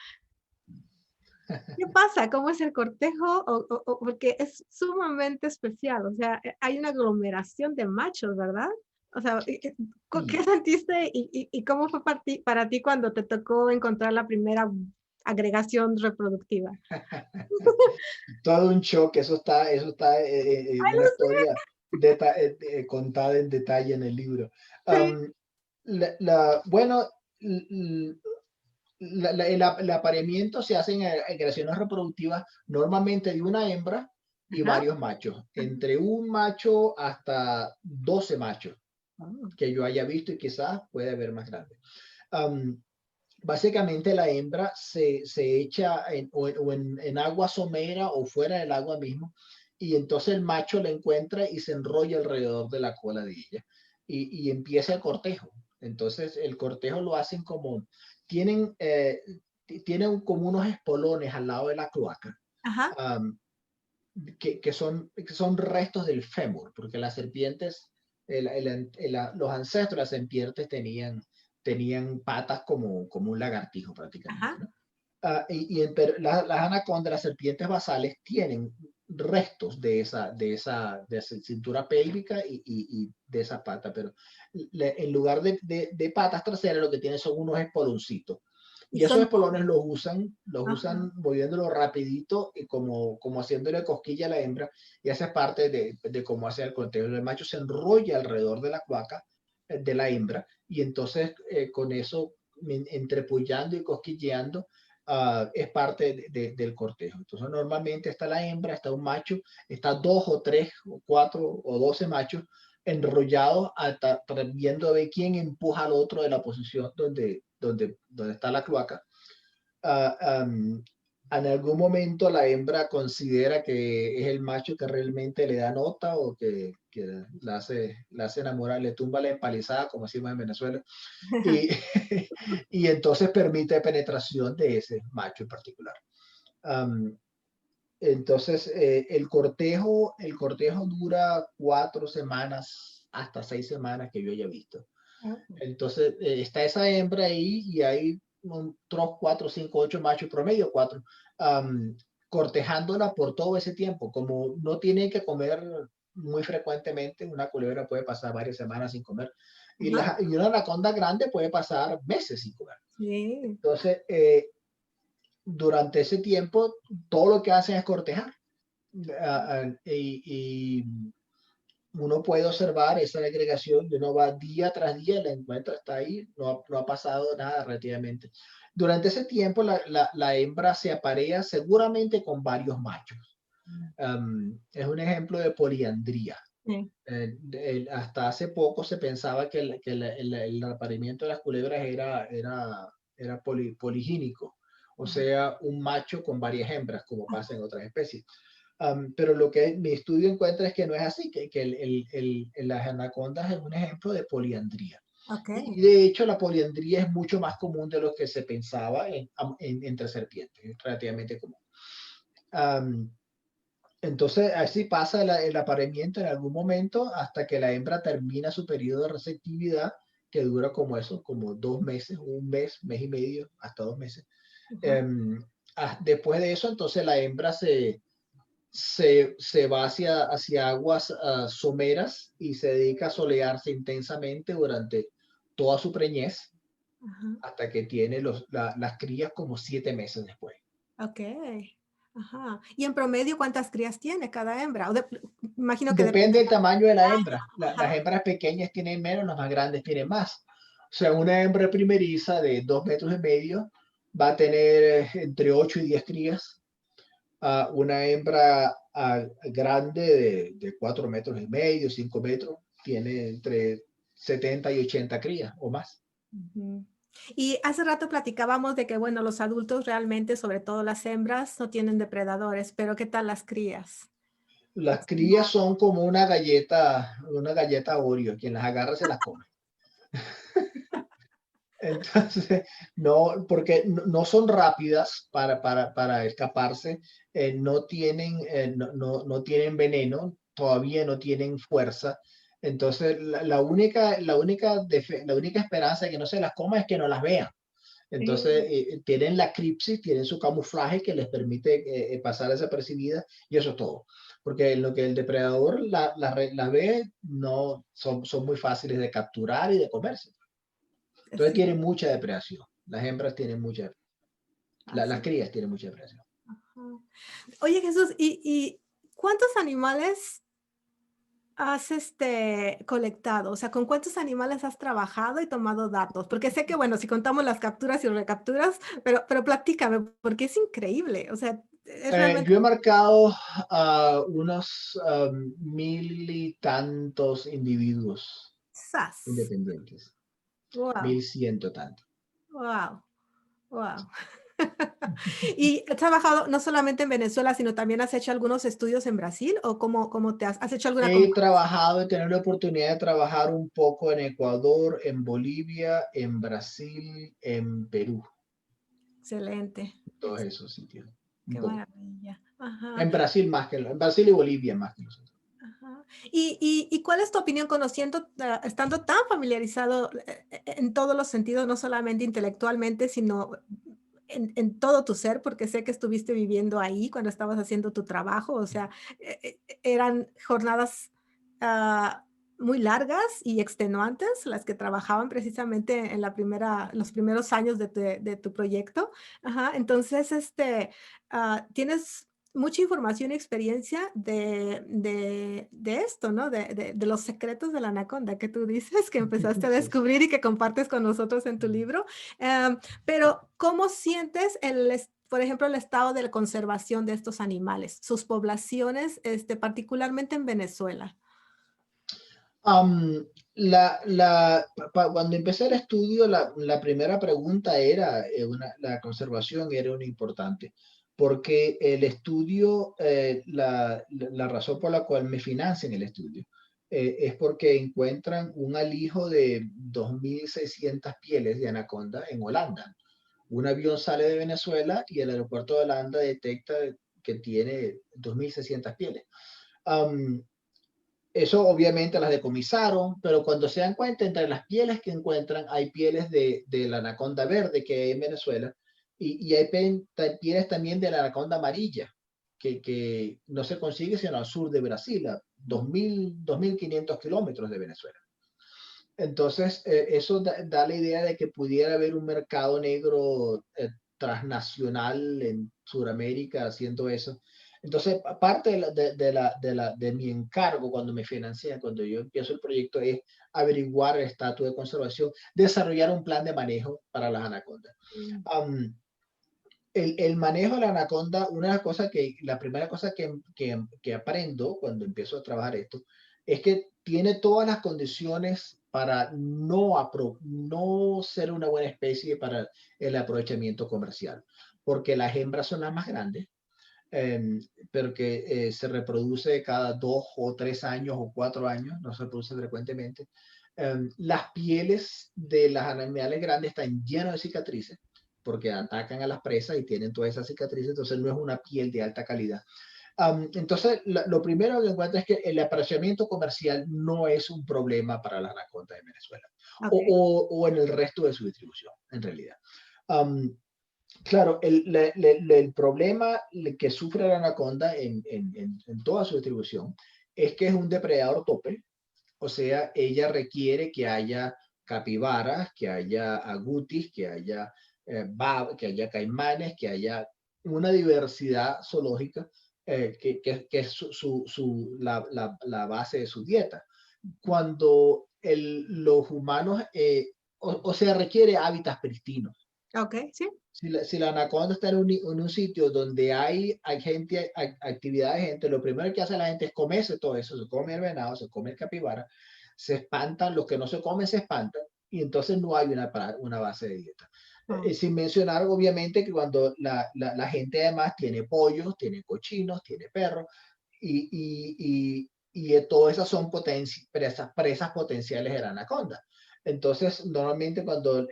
¿qué pasa? ¿Cómo es el cortejo? Porque es sumamente especial, o sea, hay una aglomeración de machos, ¿verdad? O sea, ¿qué
Y
sentiste y cómo fue para ti cuando te tocó encontrar la primera agregación reproductiva?
todo un shock, eso está
Ay,
una historia contada en detalle en el libro.
sí.
Am, bueno, l- el apareamiento se hace en creaciones reproductivas normalmente de una hembra y
Ajá.
varios machos,
Ajá.
entre un macho hasta 12 machos
Oh,
que yo haya visto y quizás puede haber más grandes. Am, Básicamente la hembra se echa en agua somera o fuera del agua mismo, y entonces el macho la encuentra y se enrolla alrededor de la cola de ella y empieza el cortejo. Entonces el cortejo lo hacen tienen, tienen como unos espolones al lado de la cloaca,
ajá.
um, que son restos del fémur, porque las serpientes, los ancestros de las serpientes tenían patas como un lagartijo prácticamente,
Ajá.
¿no? Pero las anacondas, las serpientes basales, tienen restos de esa cintura pélvica y de esa pata, pero en lugar de patas traseras lo que tienen son unos espoloncitos.
Y
Y esos
son,
espolones los
ajá.
usan moviéndolo rapidito y como haciéndole cosquilla a la hembra, y esa es parte de cómo hace el cortejo. El macho se enrolla alrededor de la cloaca de la hembra y entonces con eso, entrepullando y cosquilleando, es parte del cortejo. Entonces normalmente está la hembra, está un macho, está 2 o 3 o 4 o 12 machos enrollados viendo a ver quién empuja al otro de la posición donde está la cloaca. Uh, um, en algún momento la hembra considera que es el macho que realmente le da nota o que la hace enamorar, le tumba la empalizada, como decimos en Venezuela, y, y entonces permite penetración de ese macho en particular. Um, entonces, el cortejo dura 4 semanas hasta 6 semanas que yo haya visto. Entonces, está esa hembra ahí y hay otros 4, 5, 8 machos promedio, 4, um, cortejándola por todo ese tiempo. Como no tiene que comer muy frecuentemente, una culebra puede pasar varias semanas sin comer. Y,
Ajá.
y una anaconda grande puede pasar meses sin comer.
Sí.
Entonces, durante ese tiempo, todo lo que hacen es cortejar. y uno puede observar esa agregación y uno va día tras día, la encuentra, está ahí, no ha pasado nada relativamente. Durante ese tiempo, la hembra se aparea seguramente con varios machos. Es un ejemplo de poliandría.
Sí.
Hasta hace poco se pensaba que el apareamiento de las culebras era poligínico, o sea, un macho con varias hembras, como pasa en otras especies. Pero lo que mi estudio encuentra es que no es así, que las anacondas es un ejemplo de poliandría.
Ok.
Y de hecho la poliandría es mucho más común de lo que se pensaba entre serpientes, es relativamente común. Entonces así pasa el apareamiento en algún momento hasta que la hembra termina su periodo de receptividad, que dura como eso, como 2 meses, un mes, mes y medio, hasta 2 meses. Después de eso, entonces la hembra se va hacia aguas someras y se dedica a solearse intensamente durante toda su preñez
Ajá.
hasta que tiene las crías como 7 meses después.
Ok. Ajá. ¿Y en promedio cuántas crías tiene cada hembra? Imagino que
Depende
depende.
del tamaño de la hembra. Las
Ajá.
hembras pequeñas tienen menos, las más grandes tienen más. O sea, una hembra primeriza de 2,5 metros va a tener entre 8 y 10 crías. Una hembra grande de 4,5 metros, 5 metros, tiene entre 70 y 80 crías o más.
Ujú. Y hace rato platicábamos de que, bueno, los adultos realmente, sobre todo las hembras, no tienen depredadores, pero ¿qué tal las crías?
Las crías son como una galleta Oreo, quien las agarra se las come. Entonces, no, porque no son rápidas para escaparse, no tienen veneno, todavía no tienen fuerza. Entonces, la única esperanza de que no se las coma es que no las vean. Entonces,
Sí,
tienen la cripsis, tienen su camuflaje que les permite pasar desapercibida y eso es todo. Porque en lo que el depredador la ve, no son muy fáciles de capturar y de comerse. Entonces
sí,
tienen mucha depredación. Las hembras tienen las
así.
crías tienen mucha depredación.
Ajá. Oye, Jesús, ¿y cuántos animales has colectado? O sea, ¿con cuántos animales has trabajado y tomado datos? Porque sé que, bueno, si contamos las capturas y recapturas, pero platícame, porque es increíble. O sea, es realmente.
Yo he marcado unos 1,000 y tantos individuos
¡Sas!
independientes.
Wow,
1,100 tanto.
wow, wow. ¿Y has trabajado no solamente en Venezuela, sino también has hecho algunos estudios en Brasil? ¿O cómo te has hecho alguna
He
comparación?
trabajado y tenido la oportunidad de trabajar un poco en Ecuador, en Bolivia, en Brasil, en Perú,
Excelente.
todos esos sitios. Un
Qué
poco.
maravilla. Ajá,
En Brasil más en Brasil y Bolivia más que nosotros.
ajá. ¿Y cuál es tu opinión conociendo, estando tan familiarizado en todos los sentidos, no solamente intelectualmente, sino en todo tu ser, porque sé que estuviste viviendo ahí cuando estabas haciendo tu trabajo, o sea, eran jornadas ah, muy largas y extenuantes las que trabajaban precisamente en los primeros años de tu proyecto. Ajá, entonces, tienes mucha información y experiencia de esto, ¿no? De los secretos de la anaconda que tú dices, que empezaste a
Sí.
descubrir y que compartes con nosotros en tu libro. Pero, ¿cómo sientes por ejemplo, el estado de la conservación de estos animales, sus poblaciones, particularmente en Venezuela?
Am, cuando empecé el estudio, la primera pregunta era, la conservación era una importante, porque el estudio, la razón por la cual me financian el estudio, es porque encuentran un alijo de 2,600 pieles de anaconda en Holanda. Un avión sale de Venezuela y el aeropuerto de Holanda detecta que tiene 2,600 pieles. Am, Eso obviamente las decomisaron, pero cuando se dan cuenta, entre las pieles que encuentran, hay pieles de la anaconda verde que hay en Venezuela y hay pieles también de la anaconda amarilla, que no se consigue sino al sur de Brasil, a 2,500 kilómetros de Venezuela. Entonces, eso da la idea de que pudiera haber un mercado negro transnacional en Sudamérica haciendo eso. Entonces, parte de mi encargo cuando me financian, cuando yo empiezo el proyecto, es averiguar el estatus de conservación, desarrollar un plan de manejo para las anacondas.
Mm.
El manejo de la anaconda, una de las cosas la primera cosa que aprendo cuando empiezo a trabajar esto, es que tiene todas las condiciones para no ser una buena especie para el aprovechamiento comercial, porque las hembras son las más grandes, pero que se reproduce cada 2 o 3 años o 4 años, no se reproduce frecuentemente. Las pieles de los animales grandes están llenas de cicatrices porque atacan a las presas y tienen todas esas cicatrices, entonces no es una piel de alta calidad. Entonces, lo primero que encuentro es que el apreciamiento comercial no es un problema para las anacondas de Venezuela
Okay.
o en el resto de su distribución, en realidad. Claro, el problema que sufre la anaconda en toda su distribución es que es un depredador tope, o sea, ella requiere que haya capibaras, que haya agutis, que haya que haya caimanes, que haya una diversidad zoológica que es la base de su dieta. Cuando los humanos, o sea, requiere hábitats pristinos.
Okay, sí.
Si la anaconda está en un sitio donde hay gente, actividad de gente, lo primero que hace la gente es comerse todo eso, se come el venado, se come el capibara, se espantan, los que no se comen se espantan, y entonces no hay una base de dieta.
Oh,
Sin mencionar, obviamente, que cuando la gente además tiene pollos, tiene cochinos, tiene perros, y todas esas son presas potenciales de la anaconda. Entonces, normalmente cuando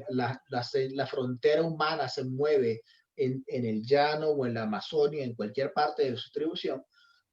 la frontera humana se mueve en el llano o en la Amazonia, en cualquier parte de su distribución,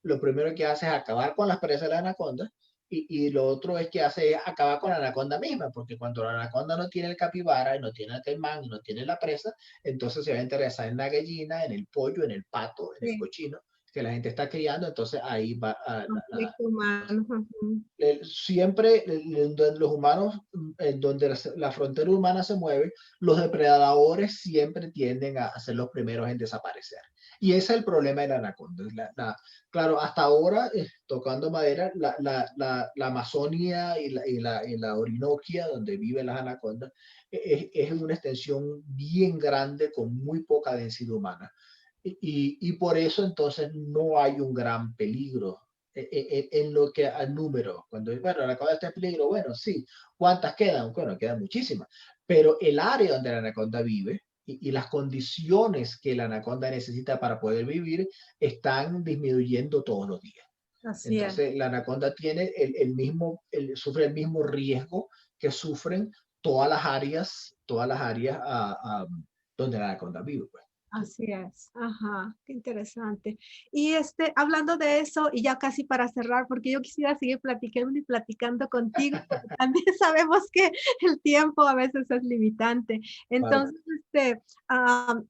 lo primero que hace es acabar con las presas de la anaconda y lo otro es que hace es acabar con la anaconda misma, porque cuando la anaconda no tiene el capibara, y no tiene el caimán, y no tiene la presa, entonces se va a interesar en la gallina, en el pollo, en el pato, en el
sí.
cochino que la gente está criando, entonces ahí va
Conflicto humano. Ujú.
siempre donde los humanos, en donde la frontera humana se mueve, los depredadores siempre tienden a ser los primeros en desaparecer. Y ese es el problema de la anaconda. Claro, hasta ahora, tocando madera, la Amazonia y la Orinoquia, donde viven las anacondas, es una extensión bien grande con muy poca densidad humana. Y por eso entonces no hay un gran peligro en lo que al número. Cuando, bueno, la anaconda está en peligro, bueno, sí. ¿Cuántas quedan? Bueno, quedan muchísimas. Pero el área donde la anaconda vive y las condiciones que la anaconda necesita para poder vivir están disminuyendo todos los días.
Así es.
Entonces, la anaconda tiene sufre el mismo riesgo que sufren todas las áreas donde la anaconda vive, pues.
Así es, ajá, qué interesante. Y hablando de eso, y ya casi para cerrar, porque yo quisiera seguir platicando y platicando contigo, pero también sabemos que el tiempo a veces es limitante.
Claro,
Entonces, am,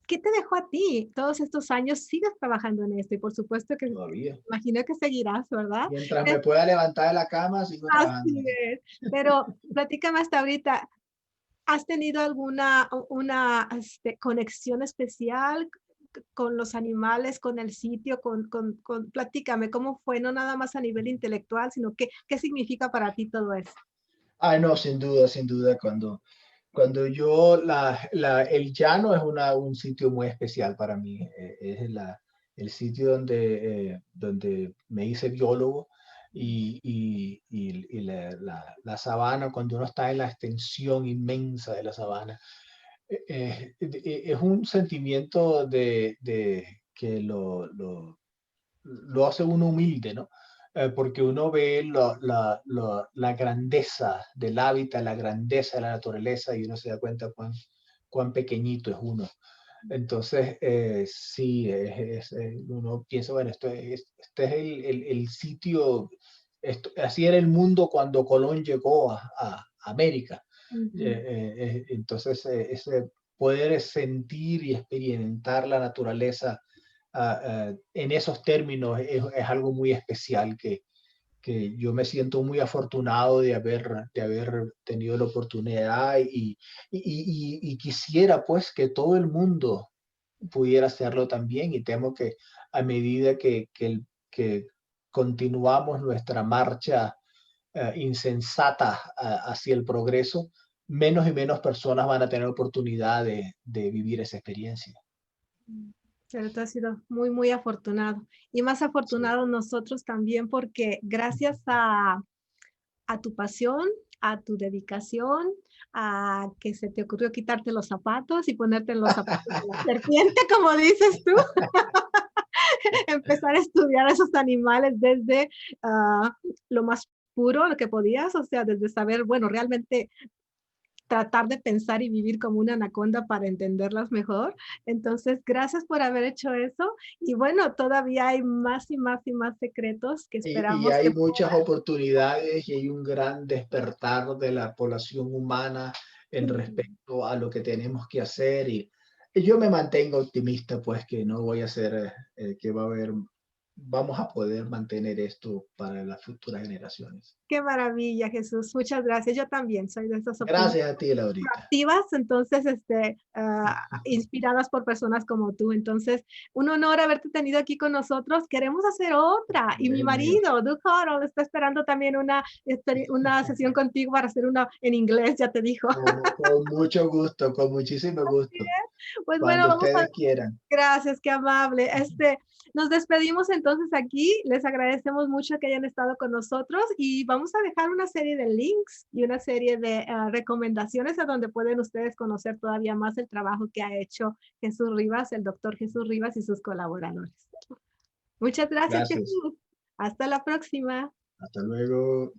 ¿qué te dejó a ti todos estos años? Sigues trabajando en esto y por supuesto que
todavía.
imagino que seguirás, ¿verdad?
Mientras me pueda levantar de la cama, sigo trabajando en
Así
eso.
es. Pero platícame hasta ahorita, ¿has tenido alguna conexión especial con los animales, con el sitio, platícame, ¿cómo fue? No nada más a nivel intelectual, sino qué significa para ti todo eso.
Ay, no, sin duda, sin duda. Cuando el llano es un sitio muy especial para mí. Es el sitio donde me hice biólogo y la sabana, cuando uno está en la extensión inmensa de la sabana, es un sentimiento que lo hace uno humilde, ¿no? Porque uno ve la grandeza del hábitat, la grandeza de la naturaleza y uno se da cuenta cuán pequeñito es uno. Entonces, sí, uno piensa, bueno, este es el sitio, así era el mundo cuando Colón llegó a América.
Ujú.
Entonces, ese poder sentir y experimentar la naturaleza en esos términos es algo muy especial que yo me siento muy afortunado de haber tenido la oportunidad y quisiera pues que todo el mundo pudiera hacerlo también, y temo que a medida que continuamos nuestra marcha insensata hacia el progreso, menos y menos personas van a tener oportunidad de vivir esa experiencia.
Pero tú has sido muy, muy afortunado. Y más
Sí.
afortunados nosotros también porque gracias a tu pasión, a tu dedicación, a que se te ocurrió quitarte los zapatos y ponerte en los zapatos de la serpiente, como dices tú, empezar a estudiar a esos animales desde lo más puro, lo que podías, o sea, desde saber, bueno, realmente tratar de pensar y vivir como una anaconda para entenderlas mejor. Entonces, gracias por haber hecho eso. Y bueno, todavía hay más y más y más secretos que
Y
esperamos
hay
que
muchas oportunidades y hay un gran despertar de la población humana en respecto a lo que tenemos que hacer. Y yo me mantengo optimista, pues que no voy a ser, que va a haber, vamos a poder mantener esto para las futuras generaciones.
Qué maravilla, Jesús. Muchas gracias. Yo también soy de esas optimistas
Gracias a ti, Laurita.
activas, entonces, inspiradas por personas como tú. Entonces, un honor haberte tenido aquí con nosotros. Queremos hacer otra. Y mi
El mío.
marido, Doug Harold, está esperando también una sesión contigo para hacer una en inglés, ya te dijo.
Con mucho gusto, con muchísimo gusto.
Pues bueno,
Cuando
vamos a
ustedes quieran.
gracias, qué amable. Nos despedimos entonces aquí. Les agradecemos mucho que hayan estado con nosotros y vamos a dejar una serie de links y una serie de recomendaciones a donde pueden ustedes conocer todavía más el trabajo que ha hecho Jesús Rivas, el doctor Jesús Rivas y sus colaboradores. Muchas gracias,
Gracias.
Jesús. Hasta la próxima.
Hasta luego.